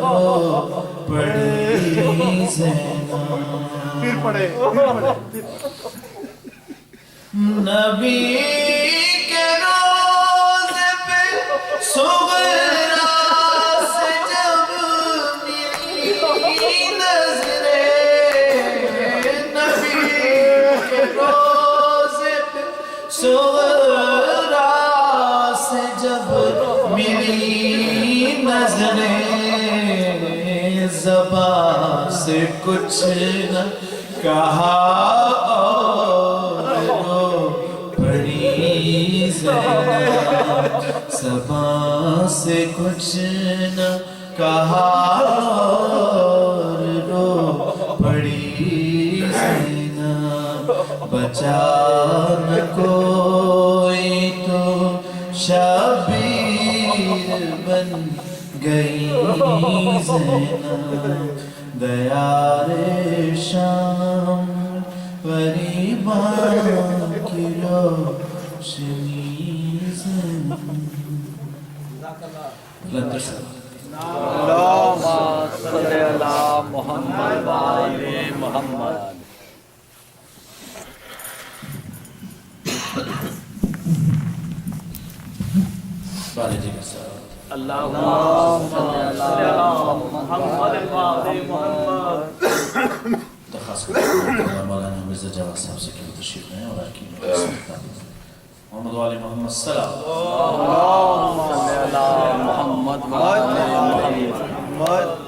رو پڑی زینب پھر پڑھے نبی کے روزے پہ صغرا سے جب ملی نظریں نبی کے روزے پہ صغرا سے جب ملی نظریں زبان سے کچھ نہ کہا زبان سے کچھ نہ کہا اور رو پڑی زینب بچا نہ کوئی تو شبیر بن گئی زینب دیار شام غریبان کی روشنی اللہم صلی علی محمد و آل محمد بالجی کے ساتھ اللہم صلی علی محمد و آل محمد درخواست کرتا ہوں مولانا مرزا جواد صاحب سے کہ تشریف لائیں اور آئے محمد و آل محمد سلام اللہم صلی علی محمد و آل محمد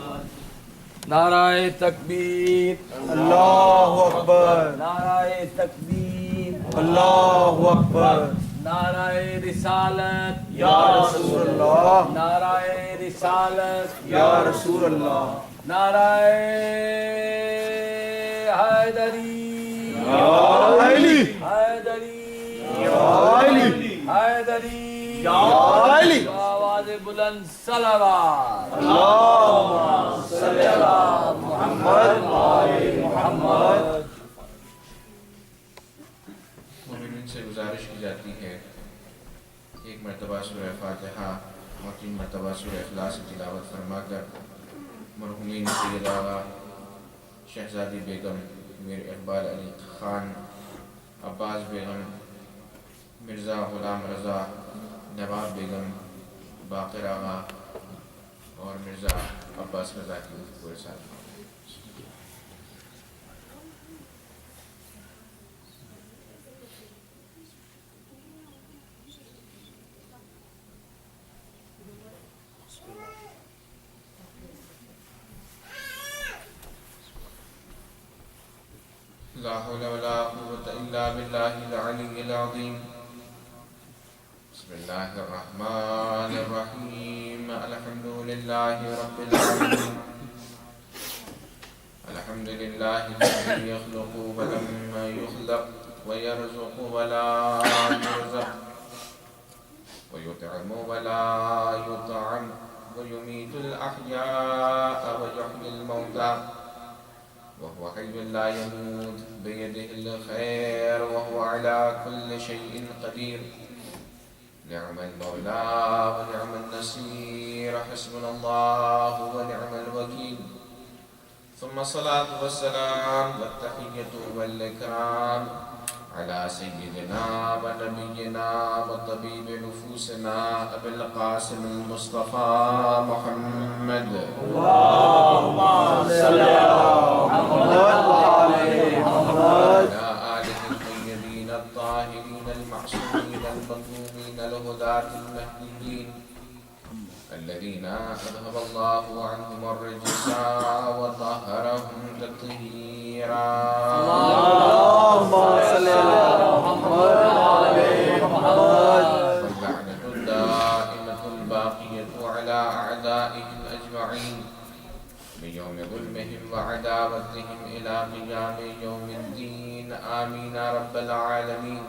نعرہ تکبیر اللہ اکبر نعرہ تکبیر اللہ اکبر نعرہ رسالت یا رسول اللہ نعرہ رسالت یا رسول اللہ نعرہ حیدری یا علی حیدری یا علی حیدری یا علی آواز بلند صلوات اللہم صلی علی محمد و آل محمد مومنین سے گزارش کی جاتی ہے ایک مرتبہ سورہ فاتحہ اور 3 مرتبہ سورہ اخلاص کی تلاوت فرما کر مرحومین سید آغا شہزادی بیگم میر اقبال علی خان عباس بیگم مرزا غلام رضا نواب بیگم باقر آغا اور مرزا عباس رضا کی پورے ساتھ لا حول ولا قوة إلا بالله العلي العظيم بسم الله الرحمن الرحيم الحمد لله رب العالمين الحمد لله الذي يخلق ولم يخلق ويرزق ولا يرزق ويطعم ولا يطعم ويميت الأحياء ويحيي الموتى وهو حي لا يموت بيده الخير وهو على كل شيء قدير نعم المولى ونعم النصير حسبنا الله ونعم الوكيل ثم الصلاة والسلام والتحية والإكرام على سيدنا ونبينا وطبيب نفوسنا أبي القاسم المصطفى محمد اللهم صل على محمد وعلى محمد وعلى آله الطيبين الطاهرين المعصومين المظلومين الهداة المهديين الذين أذهب الله عنهم الرجس وطهرهم تطهيرا اللهم صل على محمد وعلى محمد واللعنة الدائمة الباقية على أعدائهم أجمعين من يوم ظلمهم وعداوتهم إلى قيام يوم الدين آمين رب العالمين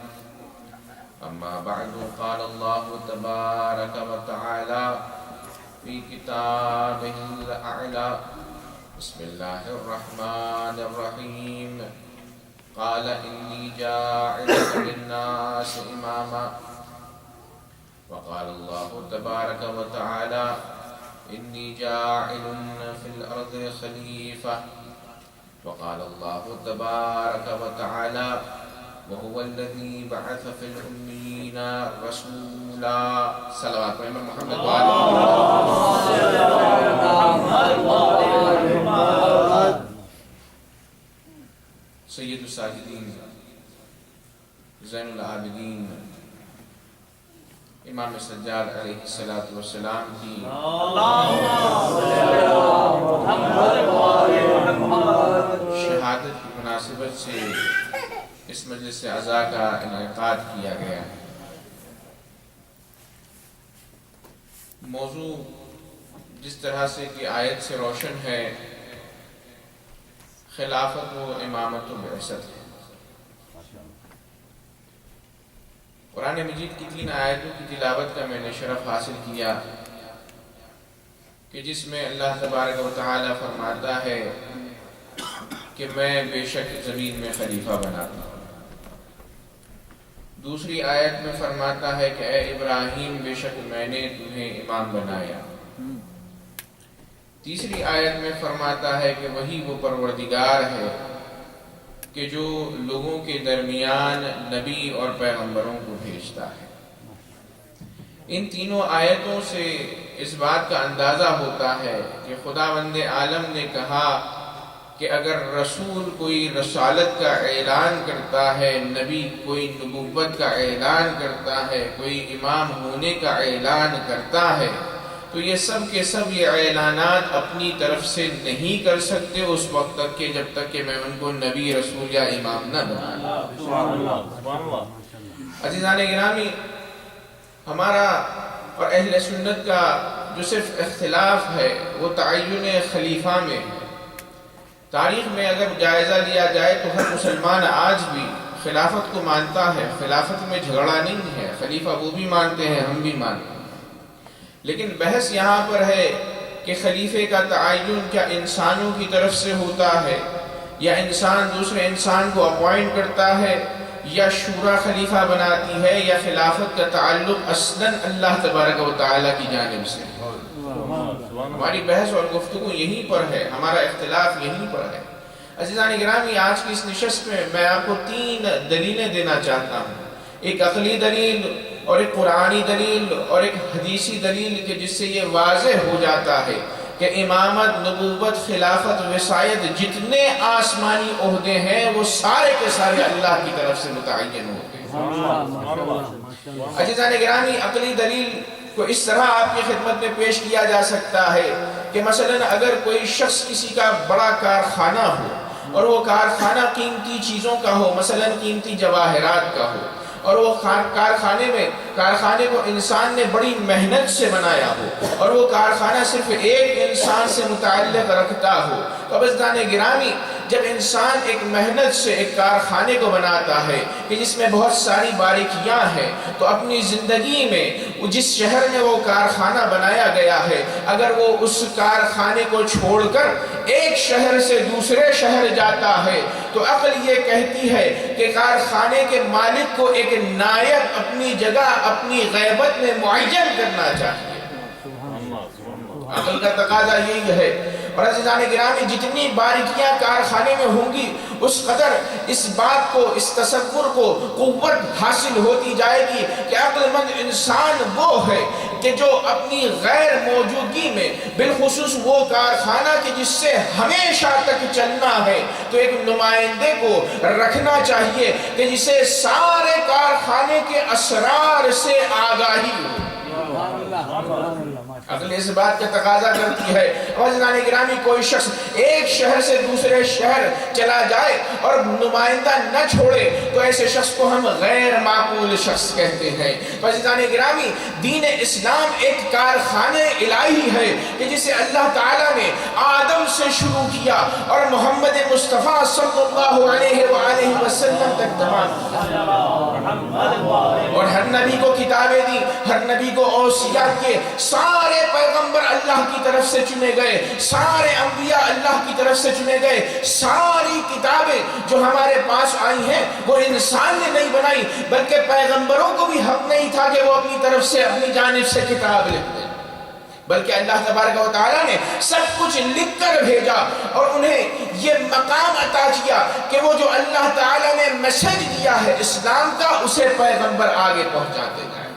أما بعد قال الله تبارك وتعالى في كتابه الأعلى بسم الله الرحمن الرحيم قال إني جاعل للناس إماما وقال الله تبارك وتعالى إني جاعل في الأرض خليفة وقال الله تبارك وتعالى وهو الذي بعث في الأميين رسولا صلوات محمد سید الساجدین زین العابدین امام سجاد علیہ السلام کی شہادت کی مناسبت سے اس مجلس عزا کا انعقاد کیا گیا. موضوع جس طرح سے کہ آیت سے روشن ہے، خلافت و امامت و بعثت ہے. قرآن مجید کی 3 آیتوں کی تلاوت کا میں نے شرف حاصل کیا کہ جس میں اللہ تبارک و تعالی فرماتا ہے کہ میں بے شک زمین میں خلیفہ بناتا ہوں. دوسری آیت میں فرماتا ہے کہ اے ابراہیم بے شک میں نے تمہیں امام بنایا. تیسری آیت میں فرماتا ہے کہ وہی وہ پروردگار ہے کہ جو لوگوں کے درمیان نبی اور پیغمبروں کو بھیجتا ہے. ان تینوں آیتوں سے اس بات کا اندازہ ہوتا ہے کہ خداوند عالم نے کہا کہ اگر رسول کوئی رسالت کا اعلان کرتا ہے، نبی کوئی نبوت کا اعلان کرتا ہے، کوئی امام ہونے کا اعلان کرتا ہے، تو یہ سب کے سب یہ اعلانات اپنی طرف سے نہیں کر سکتے اس وقت تک کہ جب تک کہ میں ان کو نبی، رسول یا امام نہ بنا لوں. عزیزان گرامی، ہمارا اور اہل سنت کا جو صرف اختلاف ہے وہ تعین خلیفہ میں ہے. تاریخ میں اگر جائزہ لیا جائے تو ہر مسلمان آج بھی خلافت کو مانتا ہے، خلافت میں جھگڑا نہیں ہے، خلیفہ وہ بھی مانتے ہیں، ہم بھی مانتے ہیں. لیکن بحث یہاں پر ہے کہ خلیفے کا تعین کیا انسانوں کی طرف سے ہوتا ہے، یا انسان دوسرے انسان کو اپوائنٹ کرتا ہے، یا شورا خلیفہ بناتی ہے، یا خلافت کا تعلق اصلاً اللہ تبارک و تعالیٰ کی جانب سے. ہماری بحث اور گفتگو یہیں پر ہے، ہمارا اختلاف یہیں پر ہے. عزیزان گرامی، آج کی اس نشست میں میں آپ کو 3 دلیلیں دینا چاہتا ہوں. ایک عقلی دلیل اور ایک قرآنی دلیل اور ایک حدیثی دلیل کہ جس سے یہ واضح ہو جاتا ہے کہ امامت، نبوت، خلافت، وصایت جتنے آسمانی عہدے ہیں وہ سارے کے سارے اللہ کی طرف سے متعین ہوتے ہیں. عزیزان گرامی، عقلی دلیل کو اس طرح آپ کی خدمت میں پیش کیا جا سکتا ہے کہ مثلا اگر کوئی شخص کسی کا بڑا کارخانہ ہو اور وہ کارخانہ قیمتی چیزوں کا ہو، مثلا قیمتی جواہرات کا ہو، اور وہ کارخانے کو انسان نے بڑی محنت سے بنایا ہو، اور وہ کارخانہ صرف ایک انسان سے متعلق رکھتا ہو، تو عزیزان گرامی جب انسان ایک محنت سے ایک کارخانے کو بناتا ہے کہ جس میں بہت ساری باریکیاں ہیں، تو اپنی زندگی میں جس شہر میں وہ کارخانہ بنایا گیا ہے اگر وہ اس کارخانے کو چھوڑ کر ایک شہر سے دوسرے شہر جاتا ہے تو عقل یہ کہتی ہے کہ کارخانے کے مالک کو ایک نائب اپنی جگہ اپنی غیبت میں معین کرنا چاہیے. عقل کا تقاضا یہی ہے. اور عزیزان گرامی جتنی باریکیاں کارخانے میں ہوں گی اس قدر اس بات کو، اس تصور کو قوت حاصل ہوتی جائے گی کہ عقل مند انسان وہ ہے کہ جو اپنی غیر موجودگی میں بالخصوص وہ کارخانہ کہ جس سے ہمیشہ تک چلنا ہے تو ایک نمائندے کو رکھنا چاہیے کہ جسے سارے کارخانے کے اسرار سے آگاہی ہو. عقل اس بات کا تقاضا کرتی ہے. عزیزان گرامی کوئی شخص ایک شہر سے دوسرے شہر چلا جائے اور نمائندہ نہ چھوڑے تو ایسے شخص کو ہم غیر معقول شخص کہتے ہیں. عزیزان گرامی دین اسلام ایک کارخانہ الہی ہے کہ جسے اللہ تعالیٰ نے آدم سے شروع کیا اور محمد مصطفیٰ صلی اللہ علیہ وآلہ وسلم تک تمام اور ہر نبی کو کتابیں دی، ہر نبی کو اوصیاء کیے. سارے پیغمبر اللہ کی طرف سے چنے گئے، سارے انبیاء اللہ کی طرف سے چنے گئے. ساری کتابیں جو ہمارے پاس آئی ہیں وہ انسان نے نہیں بنائی بلکہ پیغمبروں کو بھی حق نہیں تھا کہ وہ اپنی طرف سے اپنی جانب سے کتاب لکھ دیں. بلکہ اللہ تبارک و تعالیٰ نے سب کچھ لکھ کر بھیجا اور انہیں یہ مقام عطا کیا کہ وہ جو اللہ تعالیٰ نے میسج دیا ہے اسلام کا اسے پیغمبر آگے پہنچاتے جائیں۔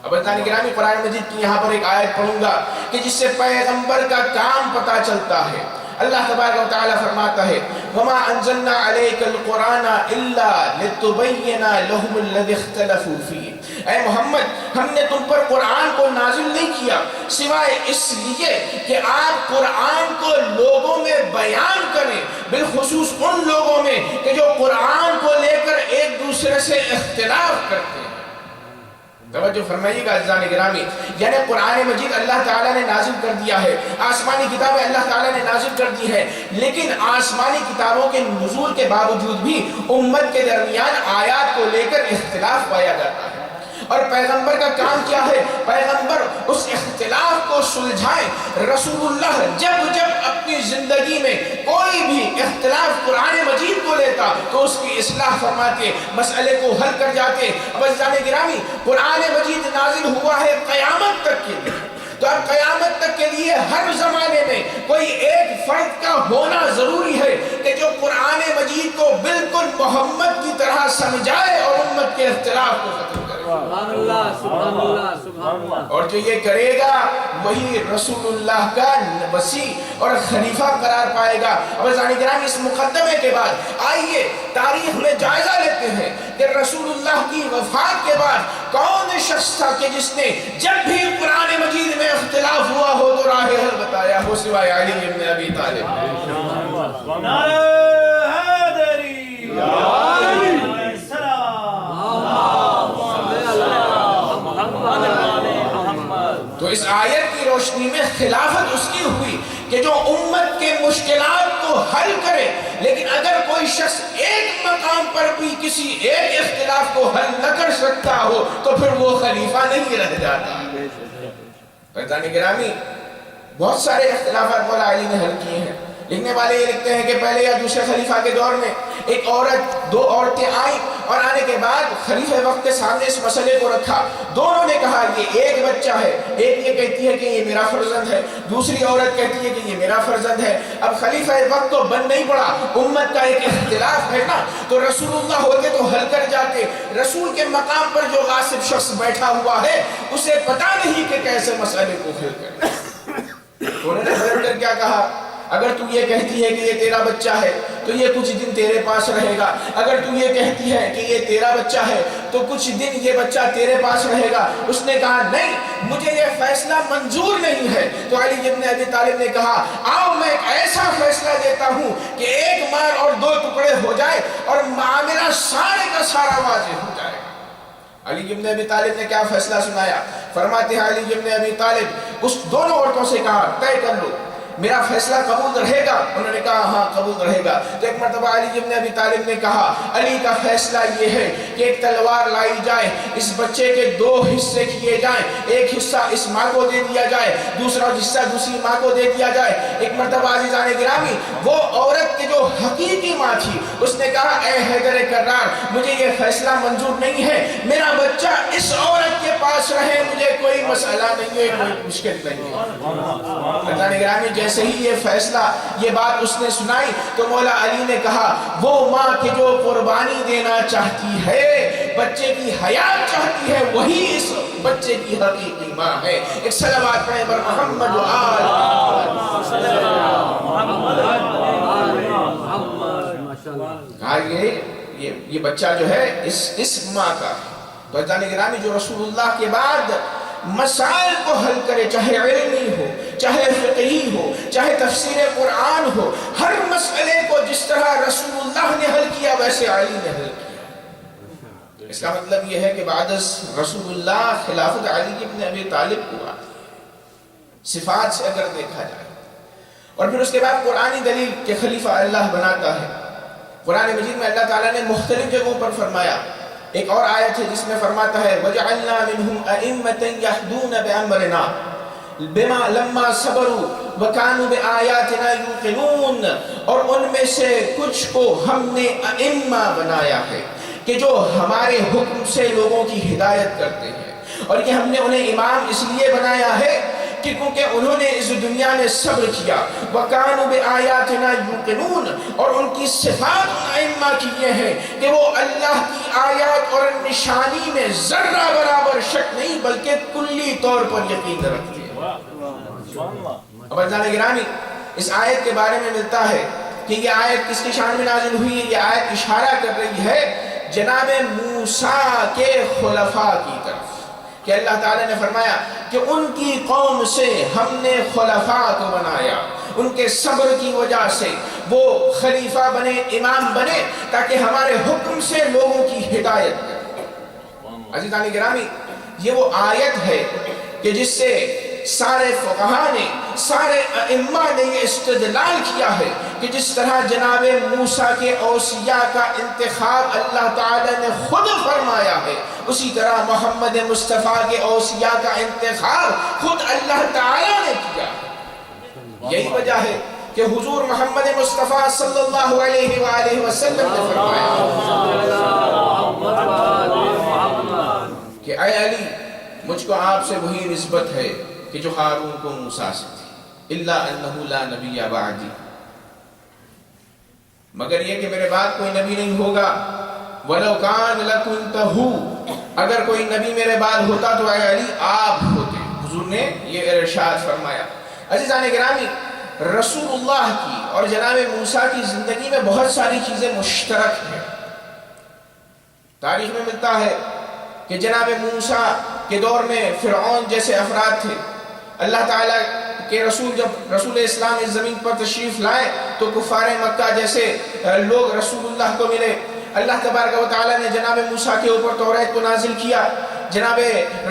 اب برادران گرامی قرآن مجید کی یہاں پر ایک آیت پڑھوں گا کہ جس سے پیغمبر کا کام پتہ چلتا ہے۔ اللہ تبارک و تعالیٰ فرماتا ہے وَمَا أَنزَلْنَا عَلَيْكَ الْقُرْآنَ إِلَّا لِتُبَيِّنَ لَهُمُ الَّذِي اخْتَلَفُوا فِيهِ۔ اے محمد ہم نے تم پر قرآن کو نازل نہیں کیا سوائے اس لیے کہ آپ قرآن کو لوگوں میں بیان کریں، بالخصوص ان لوگوں میں کہ جو قرآن کو لے کر ایک دوسرے سے اختلاف کرتے ہیں۔ توجہ فرمائیے گا عزیزان گرامی، یعنی قرآن مجید اللہ تعالیٰ نے نازل کر دیا ہے، آسمانی کتابیں اللہ تعالیٰ نے نازل کر دی ہے، لیکن آسمانی کتابوں کے نزول کے باوجود بھی امت کے درمیان آیات کو لے کر اختلاف پایا جاتا ہے۔ اور پیغمبر کا کام کیا ہے؟ پیغمبر اس اختلاف کو سلجھائیں۔ رسول اللہ جب جب اپنی زندگی میں کوئی بھی اختلاف قرآن مجید کو لیتا تو اس کی اصلاح فرماتے، مسئلے کو حل کر جاتے۔ اب عزیزان گرامی قرآن مجید نازل ہوا ہے قیامت تک کے لیے، تو اب قیامت تک کے لیے ہر زمانے میں کوئی ایک فرد کا ہونا ضروری ہے کہ جو قرآن مجید کو بالکل محمد کی طرح سمجھائے اور امت کے اختلاف کو ختم کرے۔ سبحان اللہ سبحان اللہ سبحان اللہ۔ اور جو یہ کرے گا وہی رسول اللہ کا وسیع اور خلیفہ قرار پائے گا۔ اب عزیزان گرامی اس مقدمے کے بعد آئیے تاریخ میں جائزہ لیتے ہیں کہ رسول اللہ کی وفات کے بعد کون شخص تھا کہ جس نے جب بھی قرآن مجید میں اختلاف ہوا ہو تو راہ حل بتایا ہو سوائے علی بن ابی طالب۔ تو اس آیت کی روشنی میں خلافت اس کی ہوئی کہ جو امت کے مشکلات کو حل کرے، لیکن اگر کوئی شخص ایک مقام پر بھی کسی ایک اختلاف کو حل نہ کر سکتا ہو تو پھر وہ خلیفہ نہیں رہ جاتا۔ برادران گرامی بہت سارے اختلافات مولا علی نے حل کیے ہیں۔ لکھنے والے یہ لکھتے ہیں کہ پہلے یا دوسرے خلیفہ کے دور میں ایک عورت، دو عورتیں آئیں اور آنے کے بعد خلیفہ وقت کے سامنے اس مسئلے کو رکھا۔ دونوں نے کہا یہ ایک بچہ ہے، ایک یہ کہتی ہے کہ یہ میرا فرزند ہے، دوسری عورت کہتی ہے کہ یہ میرا فرزند ہے۔ اب خلیفہ وقت تو بن نہیں پڑا، امت کا ایک اختلاف ہے نا، تو رسول اللہ ہوتے تو حل کر جاتے۔ رسول کے مقام پر جو غاصب شخص بیٹھا ہوا ہے اسے پتا نہیں کہ کیسے مسئلے کو حل کرے۔ انہوں نے حل کر کیا کہا؟ اگر تو یہ کہتی ہے کہ یہ تیرا بچہ ہے تو یہ کچھ دن تیرے پاس رہے گا، اگر تو یہ کہتی ہے کہ یہ تیرا بچہ ہے تو کچھ دن یہ بچہ تیرے پاس رہے گا۔ اس نے کہا نہیں مجھے یہ فیصلہ منظور نہیں ہے، تو علی بن ابی طالب نے کہا آؤ میں ایک ایسا فیصلہ دیتا ہوں کہ ایک مار اور دو ٹکڑے ہو جائے اور معاملہ سارے کا سارا واضح ہو جائے۔ علی بن ابی طالب نے کیا فیصلہ سنایا؟ فرماتے ہیں علی بن ابی طالب اس دونوں عورتوں سے کہا طے کر لو میرا فیصلہ قبول رہے گا؟ انہوں نے کہا ہاں قبول رہے گا۔ تو ایک مرتبہ علی بن ابی طالب نے کہا علی کا فیصلہ یہ ہے کہ ایک تلوار لائی جائے، اس بچے کے دو حصے کیے جائیں، ایک حصہ اس ماں کو دے دیا جائے، دوسرا حصہ دوسری ماں کو دے دیا جائے۔ ایک مرتبہ عزیزان گرامی وہ عورت کی جو حقیقی ماں تھی اس نے کہا اے حیدر کرار مجھے یہ فیصلہ منظور نہیں ہے، میرا بچہ اس عورت کے پاس رہے، مجھے کوئی مسئلہ نہیں ہے، کوئی مشکل نہیں ہے۔ عزیزان گرامی جیسے ہی یہ فیصلہ یہ بات اس نے سنائی تو مولا علی نے کہا وہ ماں کہ جو قربانی دینا چاہتی ہے، بچے کی حیات چاہتی ہے، وہی اس بچے کی حقیقی ماں ہے۔ ایک صلوات پڑھیں بر محمد و آل کہا یہ بچہ جو ہے اس ماں کا۔ تو عزیزان گرامی جو رسول اللہ کے بعد مسائل کو حل کرے، چاہے علمی ہو، چاہے فقہی ہو، چاہے تفسیر قرآن ہو، ہر مسئلے کو جس طرح رسول اللہ نے حل کیا ویسے علی نے حل کیا۔ اس کا مطلب یہ ہے کہ بعد از رسول اللہ خلافت علی بن ابی طالب ہوا صفات سے اگر دیکھا جائے، اور پھر اس کے بعد قرآنی دلیل کہ خلیفہ اللہ بناتا ہے۔ قرآن مجید میں اللہ تعالیٰ نے مختلف جگہوں پر فرمایا، ایک اور آیت ہے جس میں فرماتا ہے وَجَعَلْنَا مِنْهُمْ أَئِمَّةً يَهْدُونَ بِأَمْرِنَا بِمَا لَمَّا صَبَرُوا وَكَانُوا بِآيَاتِنَا يُوقِنُونَ، اور ان میں سے کچھ کو ہم نے ائمہ بنایا ہے کہ جو ہمارے حکم سے لوگوں کی ہدایت کرتے ہیں، اور یہ ہم نے انہیں امام اس لیے بنایا ہے کہ کیونکہ انہوں نے اس دنیا میں صبر کیا وَكَانُوا بِآيَاتِنَا يُوقِنُونَ اور ان کی صفات ان ائمہ کی یہ ہے کہ وہ اللہ کی آیات اور نشانی میں ذرہ برابر شک نہیں بلکہ کلی طور پر یقین رکھتے ہیں۔ اب عزیزان گرامی اس آیت کے بارے میں ملتا ہے کہ یہ آیت کس کی شان میں نازل ہوئی ہے؟ یہ آیت اشارہ کر رہی ہے جناب موسیٰ کے خلفاء کی طرف کہ اللہ تعالیٰ نے فرمایا کہ ان کی قوم سے ہم نے خلفاء کو بنایا، ان کے صبر کی وجہ سے وہ خلیفہ بنے، امام بنے تاکہ ہمارے حکم سے لوگوں کی ہدایت کریں۔ عزیزان گرامی یہ وہ آیت ہے کہ جس سے سارے فقہاء نے، سارے ائمہ نے یہ استدلال کیا ہے کہ جس طرح جناب موسیٰ کے اوصیاء کا انتخاب اللہ تعالیٰ نے خود فرمایا ہے، اسی طرح محمد مصطفیٰ کے اوصیاء کا انتخاب خود اللہ تعالیٰ نے کیا۔ یہی وجہ ہے کہ حضور محمد مصطفیٰ صلی اللہ علیہ وآلہ وسلم نے فرمایا کہ اے علی مجھ کو آپ سے وہی نسبت ہے کہ جو ہارون کو موسیٰ سے تھی، الا انہ لا نبی بعدی، مگر یہ کہ میرے بعد کوئی نبی نہیں ہوگا، وَلَوْ كَانَ لَكُنْتَهُ اگر کوئی نبی میرے بعد ہوتا تو اے علی آپ ہوتے۔ حضور نے یہ ارشاد فرمایا۔ عزیزان گرامی رسول اللہ کی اور جناب موسیٰ کی زندگی میں بہت ساری چیزیں مشترک ہیں۔ تاریخ میں ملتا ہے کہ جناب موسیٰ کے دور میں فرعون جیسے افراد تھے، اللہ تعالیٰ کے رسول جب رسول اسلام اس زمین پر تشریف لائے تو کفار مکہ جیسے لوگ رسول اللہ کو ملے، اللہ تبارک و تعالیٰ نے جناب موسیٰ کے اوپر توریت کو نازل کیا، جناب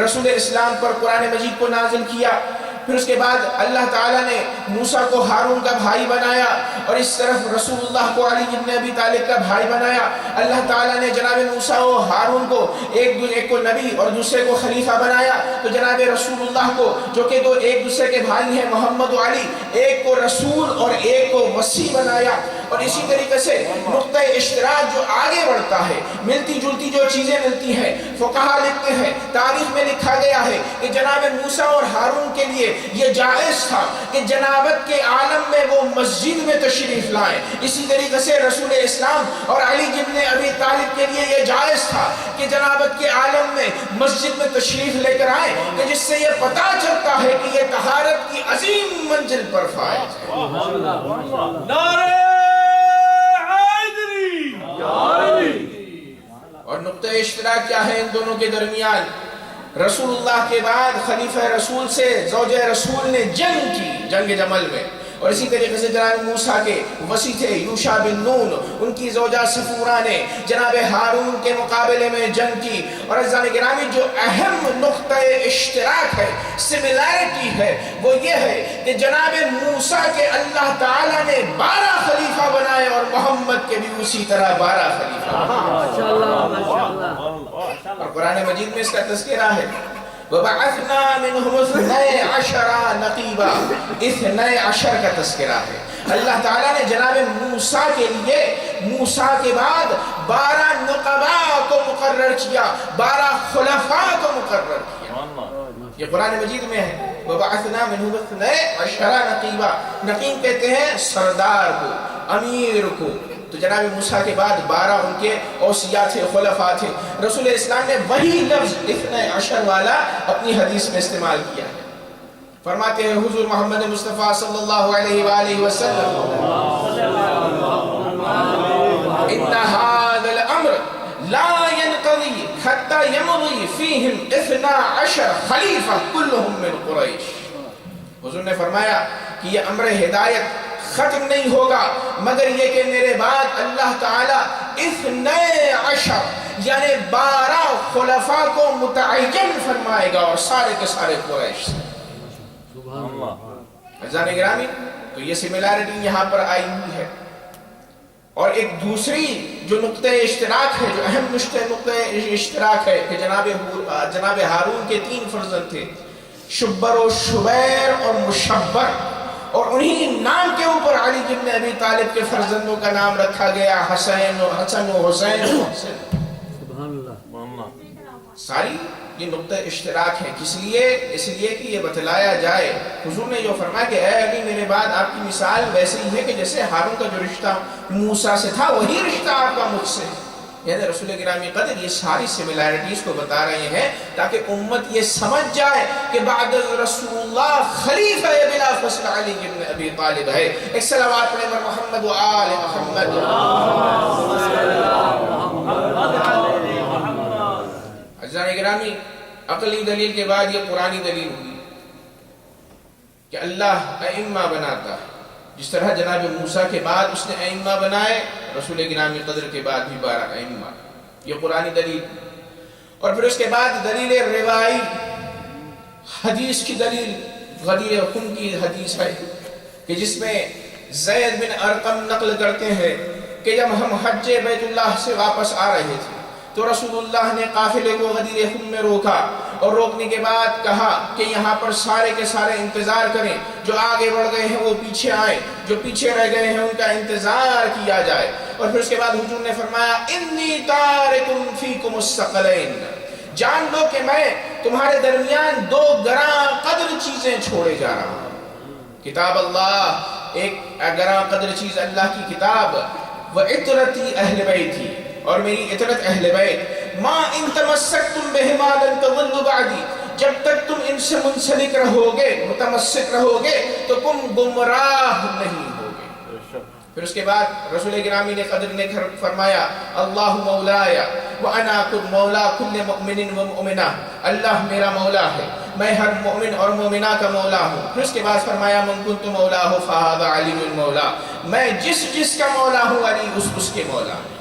رسول اسلام پر قرآن مجید کو نازل کیا، پھر اس کے بعد اللہ تعالیٰ نے موسیٰ کو ہارون کا بھائی بنایا اور اس طرف رسول اللہ کو علی ابن ابی طالب کا بھائی بنایا۔ اللہ تعالیٰ نے جناب موسیٰ و ہارون کو ایک کو نبی اور دوسرے کو خلیفہ بنایا، تو جناب رسول اللہ کو جو کہ دو ایک دوسرے کے بھائی ہیں محمد و علی، ایک کو رسول اور ایک کو مسیح بنایا۔ اور اسی طریقے سے نقطہ اشتراک جو آگے بڑھتا ہے، ملتی جلتی جو چیزیں ملتی ہیں، فقہاء لکھتے ہیں، تاریخ میں لکھا گیا ہے کہ جناب موسیٰ اور ہارون کے لیے یہ جائز تھا کہ جنابت کے عالم میں وہ مسجد میں تشریف لائیں، اسی طریقے سے رسول اسلام اور علی ابن ابی طالب کے لیے یہ جائز تھا کہ جنابت کے عالم میں مسجد میں تشریف لے کر آئیں، کہ جس سے یہ پتہ چلتا ہے کہ یہ طہارت کی عظیم منزل پر فائز ہے۔ اور نقطہ اشتراک کیا ہے ان دونوں کے درمیان؟ رسول اللہ کے بعد خلیفہ رسول سے زوجہ رسول نے جنگ کی، جنگ جمل میں، اور اسی طریقے سے جناب موسیٰ کے وصی تھے یوشع بن نون، ان کی زوجہ صفورہ نے جناب ہارون کے مقابلے میں جنگ کی۔ اور عزیزان گرامی جو اہم نقطہ اشتراک ہے، سملیرٹی ہے، وہ یہ ہے کہ جناب موسیٰ کے اللہ تعالیٰ نے 12 خلیفہ بنائے اور محمد کے بھی اسی طرح 12 خلیفہ بنائے۔ اور قرآن مجید میں اس کا تذکرہ ہے وَبَعَثْنَا مِنْهُمُ 12 نقیبا، 12 کا تذکرہ ہے۔ اللہ تعالیٰ نے جناب موسیٰ کے لیے موسیٰ کے بعد 12 نقباء کو مقرر کیا، 12 خلفاء کو مقرر کیا۔ یہ قرآن مجید میں ہے وَبَعَثْنَا مِنْهُمُ 12 نقیبا، نقیب کہتے ہیں سردار کو، امیر کو۔ تو جناب موسیٰ کے بعد 12 ان کے اوصیاء تھے، خلفاء تھے۔ رسول اسلام نے وہی لفظ 12 والا اپنی حدیث میں استعمال کیا ہے۔ فرماتے ہیں حضور محمد مصطفیٰ صلی اللہ علیہ وآلہ وسلم ان هذا الامر لا ينقضي حتى يمضي فيهم 12 خلیفہ كلهم من قریش۔ حضور نے فرمایا کہ یہ امر ہدایت ختم نہیں ہوگا مگر یہ کہ میرے بعد اللہ تعالیٰ 12 یعنی 12 خلفاء کو متعین فرمائے گا، اور سارے کے سارے قریش سے۔ عزیزان گرامی تو یہ سملیرٹی یہاں پر آئی ہوئی ہے۔ اور ایک دوسری جو نقطہ اشتراک ہے، جو اہم نقطہ اشتراک ہے کہ جناب ہارون کے 3 فرزند تھے، شبر و شبیر اور مشبر، اور انہی نام کے اوپر علی ابن ابی طالب کے فرزندوں کا نام رکھا گیا، حسن و حسین و حسین۔ ساری یہ نقطہ اشتراک ہے. کس لیے؟ اس لیے کہ یہ بتلایا جائے. حضور نے جو فرمایا کہ اے علی میرے بعد آپ کی مثال ویسے ہی ہے کہ جیسے ہارون کا جو رشتہ موسیٰ سے تھا وہی رشتہ آپ کا مجھ سے. یعنی رسول گرامی قدر یہ ساری سملیرٹیز کو بتا رہے ہیں تاکہ امت یہ سمجھ جائے کہ بعد رسول اللہ خلیفہ بلا فصل علی بن ابی طالب ہے. ایک صلوات پڑھیں بر محمد و آل محمد. عزیزان گرامی عقلی دلیل کے بعد یہ قرآنی دلیل ہوئی کہ اللہ ائمہ بناتا ہے. جس طرح جناب موسیٰ کے بعد اس نے ائمہ بنائے، رسول گرامی قدر کے بعد بھی 12 ائمہ. یہ قرآنی دلیل. اور پھر اس کے بعد دلیل روائی حدیث کی دلیل غدیر خم کی حدیث ہے کہ جس میں زید بن ارقم نقل کرتے ہیں کہ جب ہم حج بیت اللہ سے واپس آ رہے تھے تو رسول اللہ نے قافلے کو غدیر خم میں روکا اور روکنے کے بعد کہا کہ یہاں پر سارے کے سارے انتظار کریں، جو آگے بڑھ گئے ہیں وہ پیچھے آئیں، جو پیچھے رہ گئے ہیں ان کا انتظار کیا جائے. اور پھر اس کے بعد حضور نے فرمایا انی تارکم فیکم الثقلین، جان لو کہ میں تمہارے درمیان 2 گراں قدر چیزیں چھوڑے جا رہا ہوں. کتاب اللہ، ایک گراں قدر چیز اللہ کی کتاب، وعطرتی اہل بیتی، اور میری عطرت اہل بیت. ما ان تمسکتم بہما لن تضلوا بعدی، جب تک تم ان سے منسلک رہو گے، متمسک رہو گے تو تم گمراہ نہیں ہوگے. پھر اس کے بعد رسول گرامی نے قدر نے فرمایا اللہ مولایا وانا مولا کل مؤمن و مؤمنہ، اللہ میرا مولا ہے، میں ہر مومن اور مومنہ کا مولا ہوں. پھر اس کے بعد فرمایا من کنت مولاه فهذا علی المولا، میں جس کا مولا ہوں علی اس کے مولا ہوں.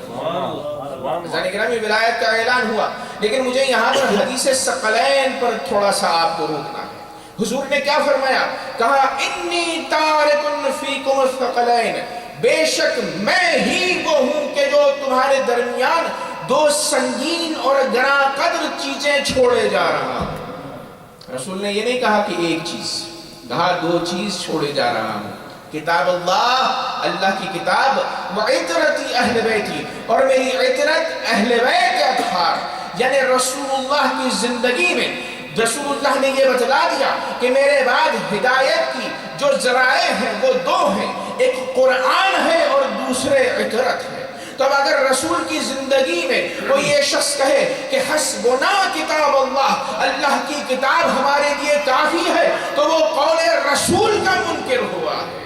عزیزان گرامی ولایت کا اعلان ہوا، لیکن مجھے یہاں پر حدیث ثقلین پر تھوڑا سا آپ کو روکنا ہے. حضور نے کیا فرمایا؟ کہا انی تارکن فیکم الثقلین، بے شک میں ہی وہ ہوں کہ جو تمہارے درمیان 2 سنگین اور گراں قدر چیزیں چھوڑے جا رہا ہوں. رسول نے یہ نہیں کہا کہ ایک چیز، کہا 2 چیز چھوڑے جا رہا ہوں. کتاب اللہ، اللہ کی کتاب، وعطرتی اہل بیتی، اور میری عطرت اہل بیت کے اطہار. یعنی رسول اللہ کی زندگی میں رسول اللہ نے یہ بتلا دیا کہ میرے بعد ہدایت کی جو ذرائع ہیں وہ 2 ہیں، ایک قرآن ہے اور دوسرے عطرت ہے. تو اگر رسول کی زندگی میں کوئی یہ شخص کہے کہ حسبنا کتاب اللہ، اللہ کی کتاب ہمارے لیے کافی ہے، تو وہ قول رسول کا منکر ہوا ہے.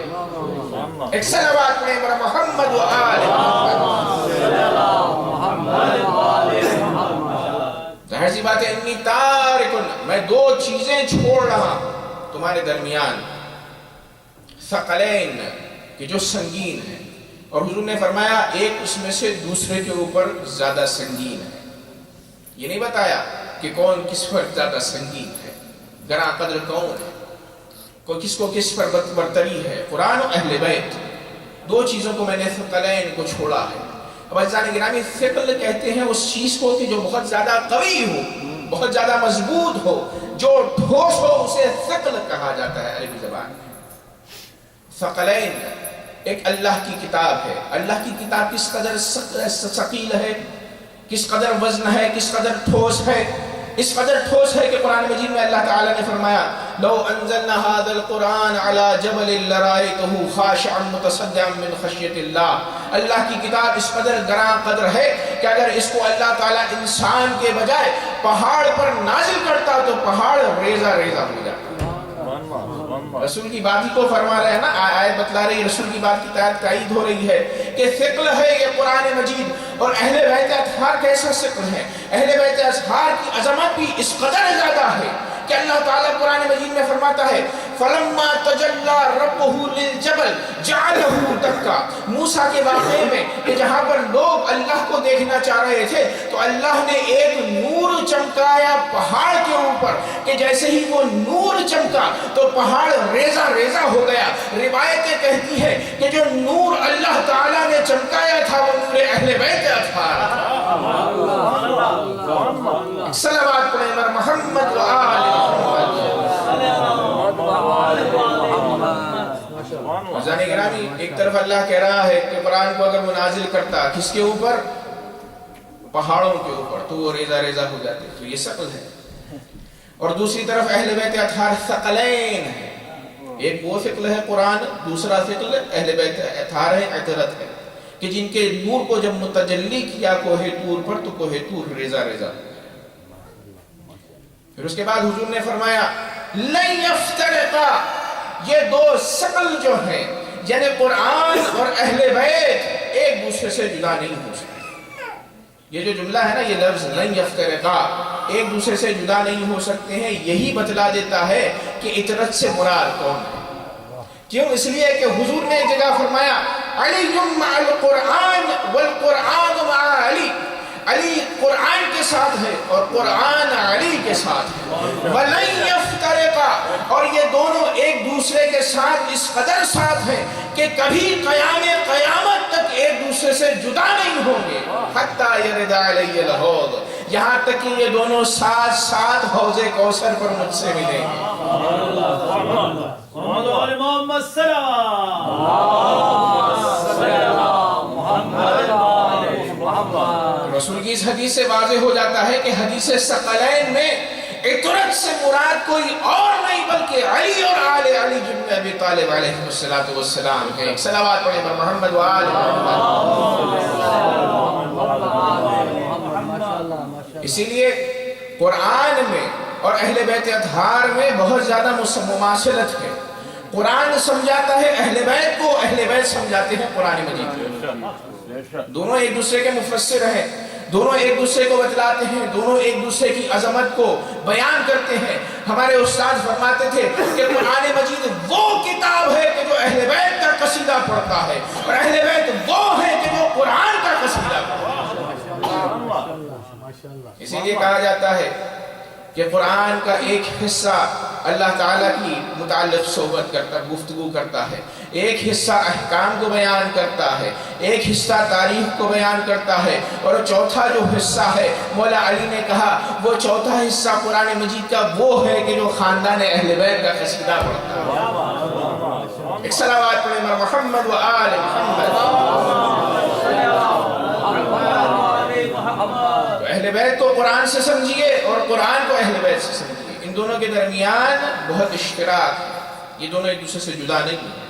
ایک صلوات پڑھیں بر محمد و آل محمد. ظاہر سی بات ہے انی تارکن، میں 2 چیزیں چھوڑ رہا ہوں تمہارے درمیان، ثقلین کہ جو سنگین ہیں. اور حضور نے فرمایا ایک اس میں سے دوسرے کے اوپر زیادہ سنگین ہے. یہ نہیں بتایا کہ کون کس پر زیادہ سنگین ہے، گراں قدر کون ہے، کوئی کس کو کس پر برتری ہے. قرآن و اہل بیت، 2 چیزوں کو میں نے ثقلین کو چھوڑا ہے. اب عزیزان گرامی ثقل کہتے ہیں اس چیز کو کہ جو بہت زیادہ قوی ہو، بہت زیادہ مضبوط ہو، جو ٹھوس ہو، اسے ثقل کہا جاتا ہے عربی زبان میں. ثقلین ایک اللہ کی کتاب ہے. اللہ کی کتاب کس قدر ثقیل ہے، کس قدر وزن ہے، کس قدر ٹھوس ہے. اس قدر ٹھوس ہے کہ قرآن مجید میں اللہ تعالیٰ نے فرمایا لو انزلنا هذا القرآن على جبل لرأيته خاشعا متصدعا من خشیۃ اللہ. اللہ کی کتاب اس قدر گراں قدر ہے کہ اگر اس کو اللہ تعالیٰ انسان کے بجائے پہاڑ پر نازل کرتا تو پہاڑ ریزہ ریزہ ہو جاتا. رسول کی بات ہی کو فرما رہے ہیں نا، آیت بتلا رہی ہے، رسول کی بات کی تائید ہو رہی ہے کہ ثقل ہے یہ قرآن مجید. اور اہل بیت اطہار کیسا ثقل ہے، اہل بیت اطہار کی عظمت بھی اس قدر زیادہ ہے کہ اللہ تعالیٰ قرآن مجید میں فرماتا ہے فَلَمَّا تَجَلَّى رَبُّهُ لِلْجَبَلِ جَعَلَهُ دَكَّا. موسیٰ کے واقعے میں کہ جہاں پر لوگ اللہ کو دیکھنا چاہ رہے تھے تو اللہ نے ایک نور چمکایا پہاڑ کے اوپر کہ جیسے ہی وہ نور چمکا تو پہاڑ ریزہ ریزہ ہو گیا. روایتیں کہتی ہیں کہ جو نور اللہ تعالیٰ نے چمکایا تھا وہ نور اہل بیت اطہار تھا. صلوات پڑھیں بر محمد و آل محمد. عزیزان گرامی ایک طرف اللہ کہہ رہا ہے کہ قرآن کو اگر وہ نازل کرتا کس کے اوپر، پہاڑوں کے اوپر، تو وہ ریزہ ریزہ ہو جاتے. تو یہ ثقل ہے. اور دوسری طرف اہل بیت اطہار ثقلین ہے. ایک وہ ثقل ہے قرآن، دوسرا ثقل اہل بیت اطہار ہے، عطرت ہے، کہ جن کے نور کو جب متجلی کیا کوہ طور پر تو کوہ طور ریزہ ریزہ. پھر اس کے بعد حضور نے فرمایا لن یفترقا، یہ دو ثقل جو ہیں یعنی قرآن اور اہل بیت ایک دوسرے سے جدا نہیں ہو سکتے. یہ جو جملہ ہے نا، یہ لفظ لن یفترقا، ایک دوسرے سے جدا نہیں ہو سکتے ہیں، یہی بتلا دیتا ہے کہ عطرت سے مراد کون ہے. کیوں؟ اس لیے کہ حضور نے ایک جگہ فرمایا علی مع القرآن والقرآن مع علی، علی قرآن کے ساتھ ہے اور قرآن علی کے ساتھ ہے. وَلَن يَفْتَرِقَا، اور یہ دونوں ایک دوسرے کے ساتھ اس قدر ساتھ ہیں کہ کبھی قیامت تک ایک دوسرے سے جدا نہیں ہوں گے. حَتَّى يَرِدَ عَلَيَّ الْحَوْض، یہاں تک کہ یہ دونوں ساتھ ساتھ حوض کوثر پر مجھ سے ملیں گے. رسول کی اس حدیث سے واضح ہو جاتا ہے کہ حدیث ثقلین میں عطرت سے مراد کوئی اور نہیں بلکہ علی اور آل علی جن ابی طالب علیہ السلام ہے. صلوات پڑھیں پر محمد و آل محمد. اسی لیے قرآن میں اور اہل بیت اطہار میں بہت زیادہ مماثلت ہے. قرآن سمجھاتا ہے اہل بیت کو، اہل بیت سمجھاتے ہیں قرآن مجید. دونوں ایک دوسرے کے مفسر ہیں، دونوں ایک دوسرے کو بتلاتے ہیں، دونوں ایک دوسرے کی عظمت کو بیان کرتے ہیں. ہمارے استاد فرماتے تھے کہ قرآن مجید وہ کتاب ہے کہ جو اہل بیت کا قصیدہ پڑھتا ہے، اور اہل بیت وہ ہے کہ جو قرآن کا قصیدہ پڑھتا ہے. اسی لیے کہا جاتا ہے کہ قرآن کا ایک حصہ اللہ تعالیٰ کی متعلق صحبت کرتا، گفتگو کرتا ہے، ایک حصہ احکام کو بیان کرتا ہے، ایک حصہ تاریخ کو بیان کرتا ہے، اور چوتھا جو حصہ ہے مولا علی نے کہا وہ چوتھا حصہ قرآن مجید کا وہ ہے کہ جو خاندان اہل بیت کا قصیدہ پڑھتا ہے. ایک صلوات پڑھیں محمد و آل محمد. اہل بیت کو قرآن سے سمجھیے اور قرآن کو اہل بیت سے سمجھیے. ان دونوں کے درمیان بہت اشتراک ہے، یہ دونوں ایک دوسرے سے جدا نہیں ہیں.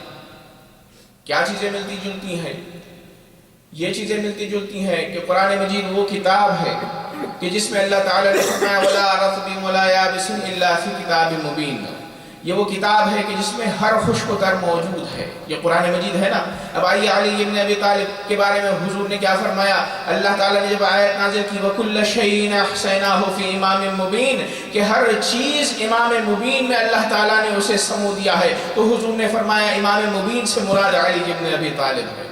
کیا چیزیں ملتی جلتی ہیں؟ یہ چیزیں ملتی جلتی ہیں کہ قرآن مجید وہ کتاب ہے کہ جس میں اللہ تعالیٰ نے فرمایا وَلَا رَطْبٍ وَلَا يَابِسٍ إِلَّا فِي كِتَابٍ مُبِينٍ. یہ وہ کتاب ہے کہ جس میں ہر خشک و تر موجود ہے. یہ قرآن مجید ہے نا. اب آئیے علی ابن ابی طالب کے بارے میں حضور نے کیا فرمایا. اللہ تعالیٰ نے جب آیت نازل کی وَكُلَّ شَيْءٍ أَحْصَيْنَاهُ فِي إِمَامٍ مُبِينٍ، کہ ہر چیز امام مبین میں اللہ تعالیٰ نے اسے سمو دیا ہے، تو حضور نے فرمایا امام مبین سے مراد علی ابن ابی طالب ہے.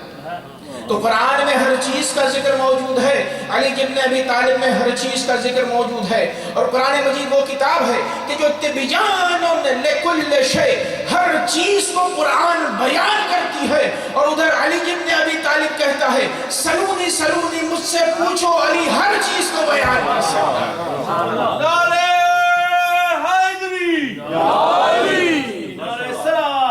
تو قرآن میں ہر چیز کا ذکر موجود ہے، علی ابن ابی طالب میں ہر چیز کا ذکر موجود ہے. اور قرآن مجید وہ کتاب ہے کہ جو تبیان لکل شیء، ہر چیز کو قرآن بیان کرتی ہے. اور ادھر علی ابن ابی طالب کہتا ہے سلونی سلونی، مجھ سے پوچھو، علی ہر چیز کو بیان کر سکتا ہے. نعرہ حیدری، نعرہ سلام.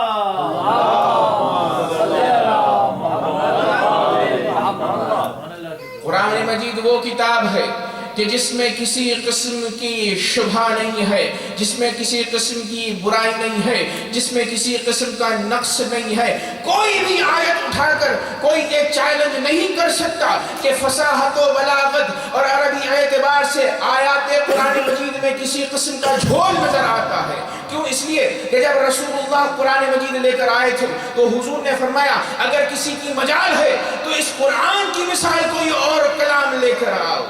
قرآن مجید وہ کتاب ہے کہ جس میں کسی قسم کی شبہ نہیں ہے، جس میں کسی قسم کی برائی نہیں ہے، جس میں کسی قسم کا نقص نہیں ہے. کوئی بھی آیت اٹھا کر کوئی یہ چیلنج نہیں کر سکتا کہ فصاحت و بلاغت اور عربی اعتبار سے آیات قرآن مجید میں کسی قسم کا جھول نظر آتا ہے. کیوں؟ اس لیے کہ جب رسول اللہ قرآن مجید لے کر آئے تھے تو حضور نے فرمایا اگر کسی کی مجال ہے تو اس قرآن کی مثال کوئی اور کلام لے کر آؤ.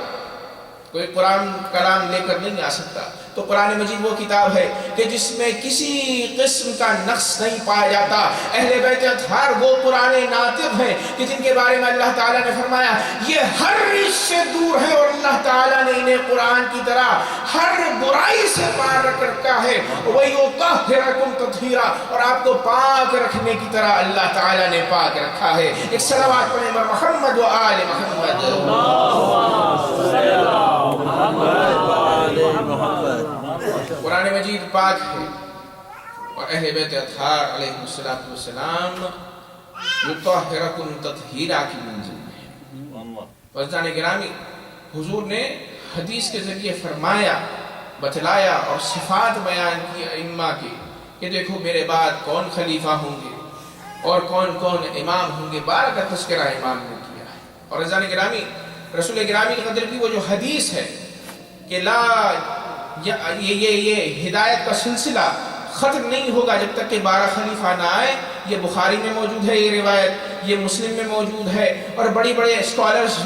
کوئی قرآن کلام لے کر نہیں آ سکتا. تو قرآن مجید وہ کتاب ہے کہ جس میں کسی قسم کا نقص نہیں پایا جاتا. اہل بیت اطہار وہ قرآن ناطق ہیں کہ جن کے بارے میں اللہ تعالیٰ نے فرمایا یہ ہر رجس سے دور ہے اور اللہ تعالیٰ نے انہیں قرآن کی طرح ہر برائی سے پاک رکھ رکھا ہے. وَيُطَهِّرَكُمْ تَطْهِيرًا، اور آپ کو پاک رکھنے کی طرح اللہ تعالیٰ نے پاک رکھا ہے. ایک صلوات پڑھیں بر محمد و آل محمد. قرآن مجید پاک ہے اور اہل بیت اطہار علیہ السلام یطہرکم تطہیرا کی منزل ہے. وزدان گرامی، حضور نے حدیث کے ذریعے فرمایا بتلایا اور صفات بیان کی ائمہ کی کہ دیکھو میرے بعد کون خلیفہ ہوں گے اور کون کون امام ہوں گے، 12 کا تذکرہ امام نے کیا ہے۔ اور عزیزان گرامی، رسول گرامی قدر کی وہ جو حدیث ہے کہ یہ ہدایت کا سلسلہ ختم نہیں ہوگا جب تک کہ 12 خلیفہ نہ آئے، یہ بخاری میں موجود ہے یہ روایت، یہ مسلم میں موجود ہے، اور بڑے بڑے اسکالرز